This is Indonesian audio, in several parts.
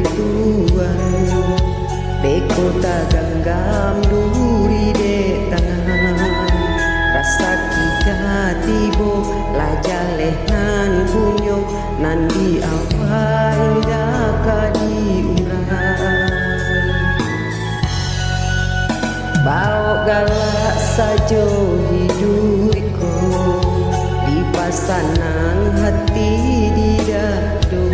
Tuhan de kota genggam duri de tangan rasa kita tibo lajaleh nan bunyo nan di awal indah kadi urang bau galak sajo hidupku di pasanang hati di dado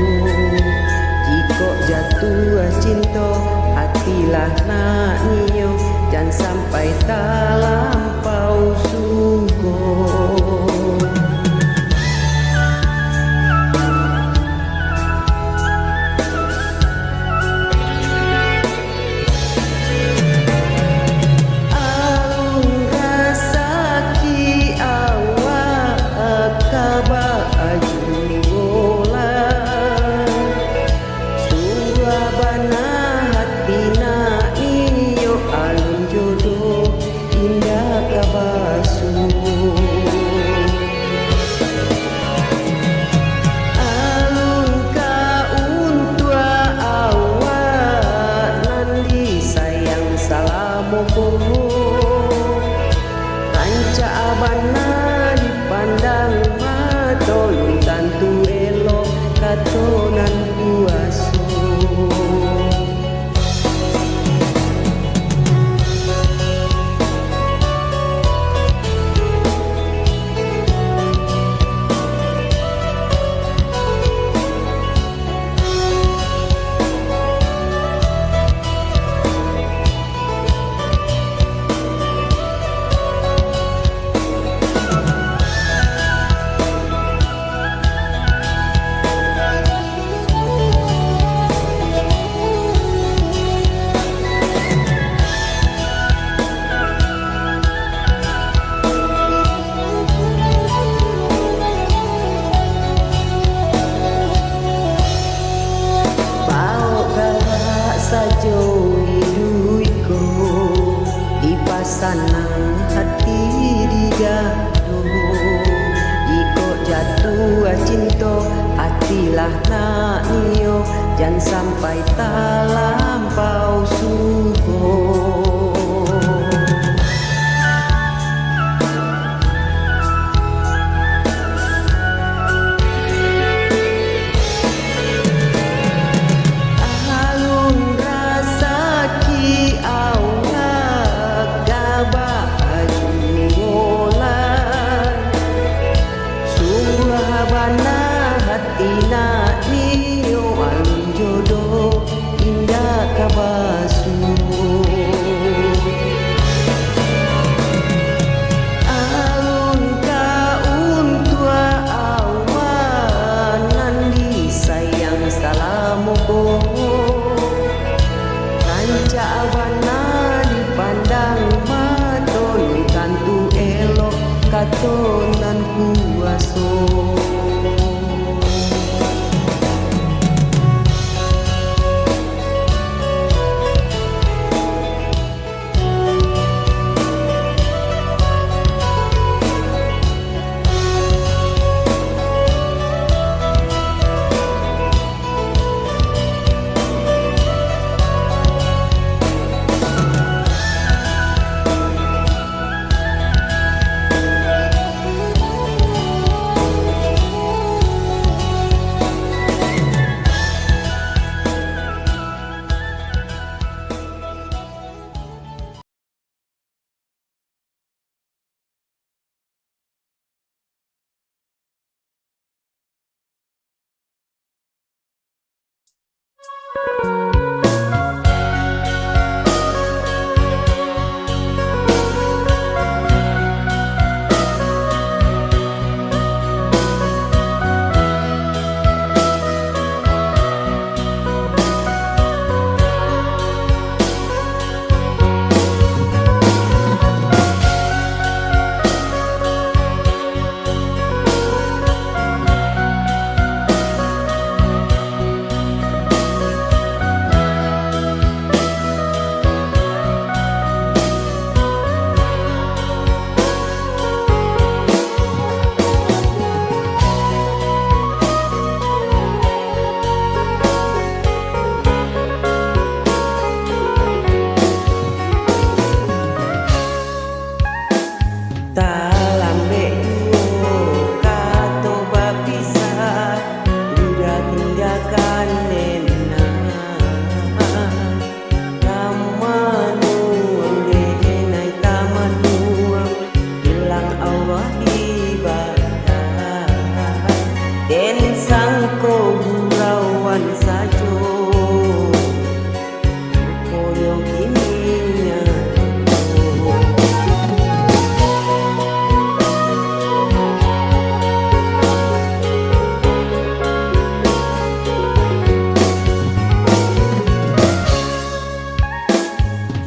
jika jatuh cinta hatilah nak nio jangan sampai tak lampau sungguh. Alun rasa ki awak kabaju bola surah bana hati nak iyo alun jodoh indah kabasu alun kaun tua awak nanti sayang salamu kanca abana dipandang matolun tantu elok katonan kuasu sajo hidupku di pasanang hati di dado jika jatuh cinta hatilah nak nio jangan sampai tak lampau sungguh. Nak nio alun jodoh indah kabasu alun kaun tua awan nandi sayang salamu kanca abana dipandang matolun kantu elok katonan kuaso. kawan sajo koyo kiminya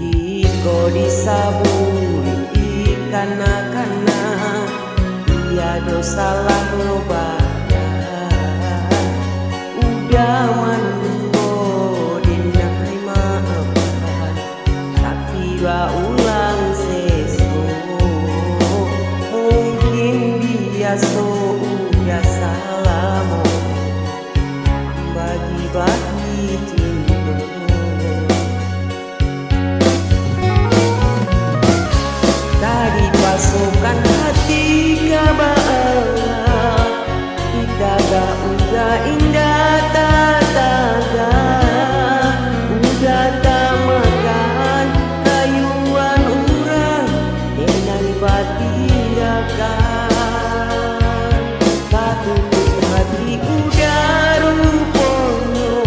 jika disaburi ikana-kana ia salah nobada udah manpo dinai maafkan tapi ulang sesu mungkin dia udah salah mau bagi-bagi cinta tadi pasukan hati kabala kita udah indah tataga udah tamakan kayuan urang dengan batirakan katutup hati udah ruponyo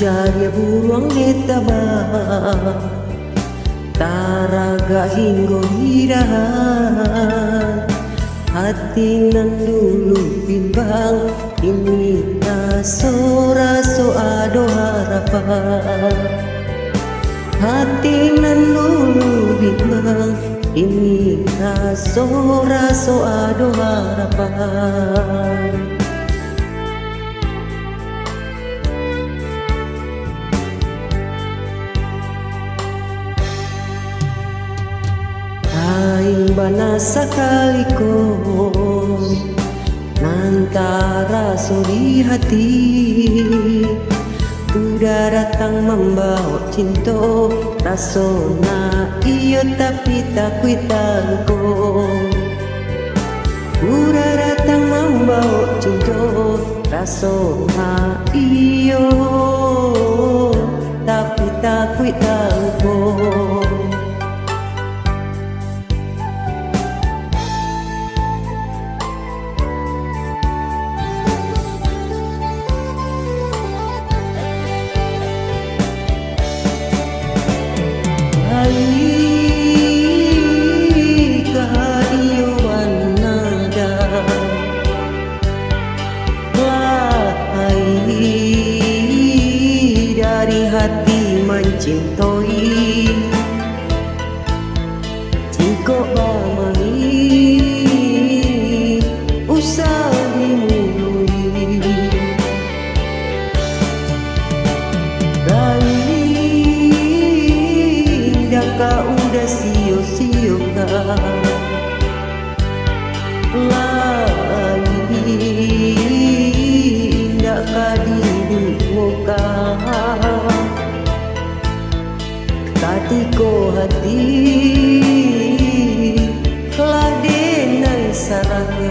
Cari buruang getabah taraga hinggo hirahan hati nan dulu bimbang ini raso ado harapan hati nan dulu bimbang ini raso ado harapan. Aing bana sakali ko nantara di hati udah datang membawa cinta rasona iyo tapi tak kuitanko udah datang membawa cinta rasona iyo tapi tak kuitanko. Dari hati mencintai jika bamai usah dimulai Lain daka udah sio-sio Lain daka dibuka Tatiko hati telah denai sarang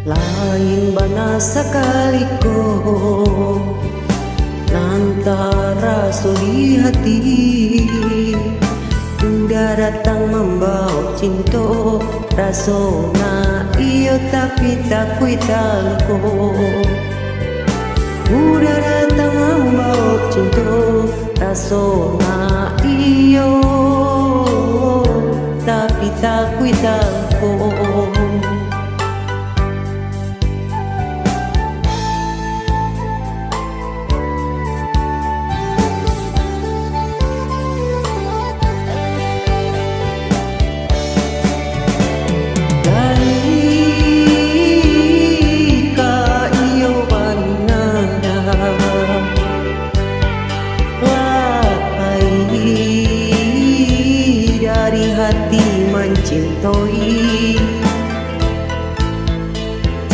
Lain bana sakali ko nantara di hati udah datang membawa cinta rasona iyo tapi tak kuitanko udah datang membawa cinta rasona iyo tapi tak kuitanko. Dari hati mencintai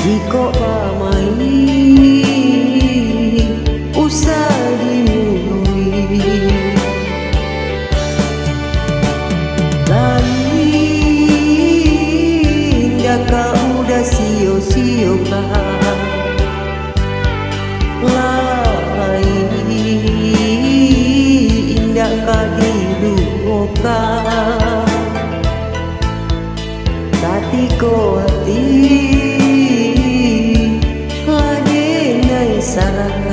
jika bamai usah dimulai Lain daka udah sio-sio Lain daka diduka Tatiko hati ladenai sarang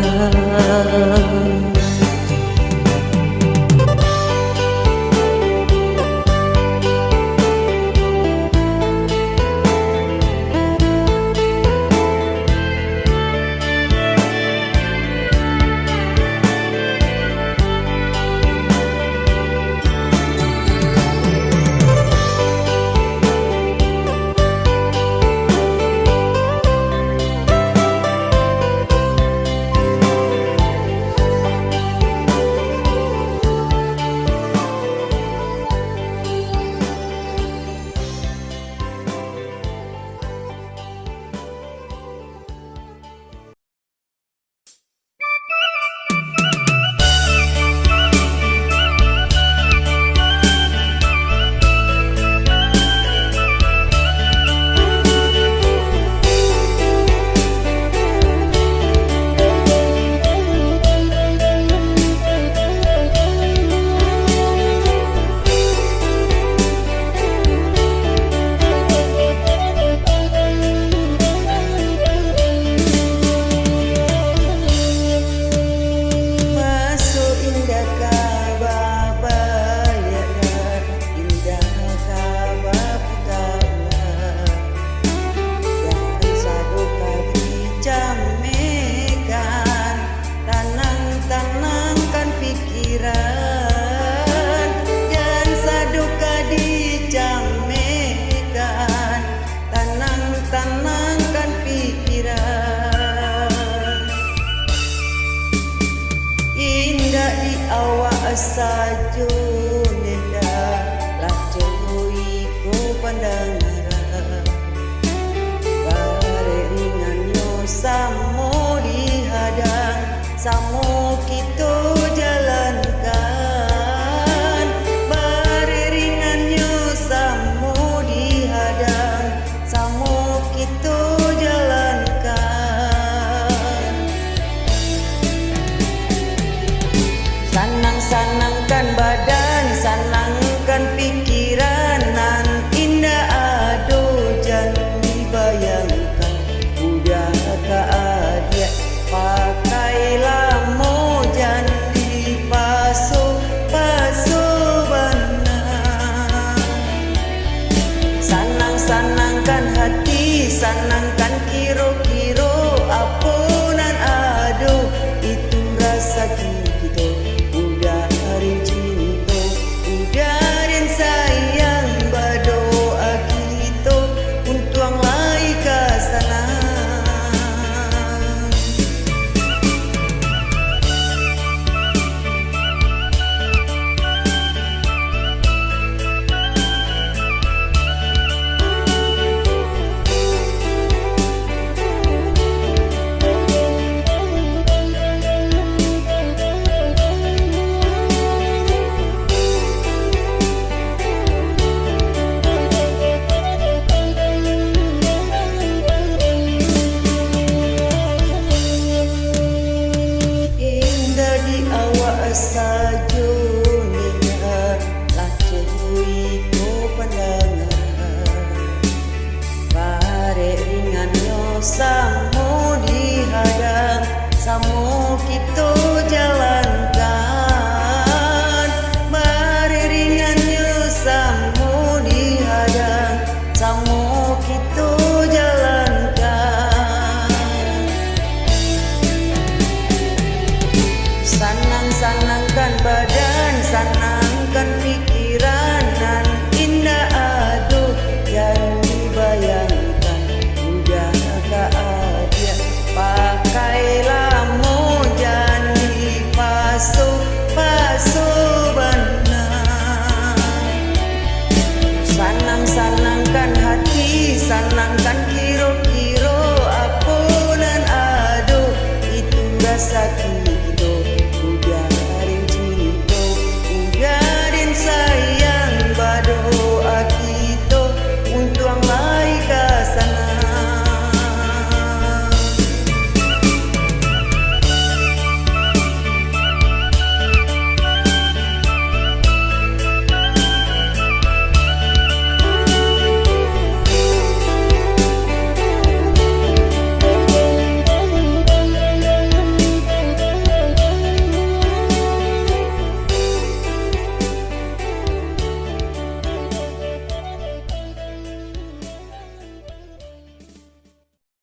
saja.